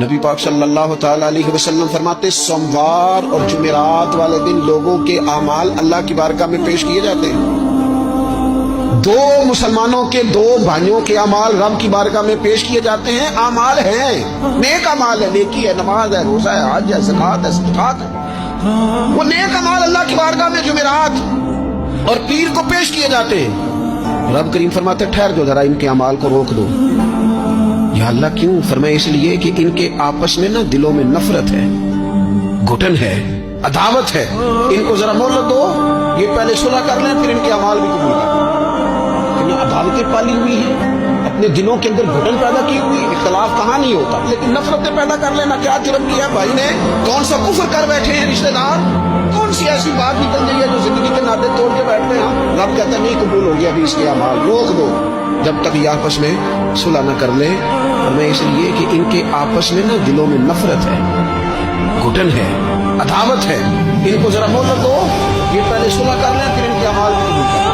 نبی پاک صلی اللہ تعالیٰ علیہ وسلم فرماتے سوموار اور جمعرات والے دن لوگوں کے اعمال اللہ کی بارگاہ میں پیش کیے جاتے ہیں۔ دو مسلمانوں کے دو بھائیوں کے اعمال رب کی بارگاہ میں پیش کیے جاتے ہیں۔ اعمال ہیں، نیک اعمال ہے، نیکی ہے، نماز ہے، روزہ ہے، حج ہے، زکات ہے، صدقات ہے، وہ نیک اعمال اللہ کی بارگاہ میں جمعرات اور پیر کو پیش کیے جاتے ہیں۔ رب کریم فرماتے ٹھہر جو ذرا ان کے اعمال کو روک دو۔ یا اللہ کیوں؟ فرمایا اس لیے کہ ان کے آپس میں نا دلوں میں نفرت ہے، گھٹن ہے، عداوت ہے، ان کو ذرا مہلت دو، یہ پہلے صلح کر لیں پھر ان کے اعمال بھی قبول کر لیں۔ عداوتیں پالی ہوئی ہیں، اپنے دلوں کے اندر گھٹن پیدا کی ہوئی، اختلاف کہاں نہیں ہوتا لیکن نفرتیں پیدا کر لینا۔ کیا جرم کیا بھائی نے؟ کون سا کفر کر بیٹھے ہیں رشتہ دار؟ کون سی ایسی بات نکل گئی ہے جو زندگی کے ناطے توڑ کے بیٹھتے ہیں؟ رب کہتا ہے نہیں قبول ہو گیا ابھی اس کے اعمال، روک دو جب تک یہ آپس میں صلح نہ کر لیں۔ اور میں اس لیے کہ ان کے آپس میں نا دلوں میں نفرت ہے، گھٹن ہے، عداوت ہے، ان کو ذرا مہلت دو، یہ پہلے صلح کر لیں پھر ان کے اعمال بھی قبول کر لیں۔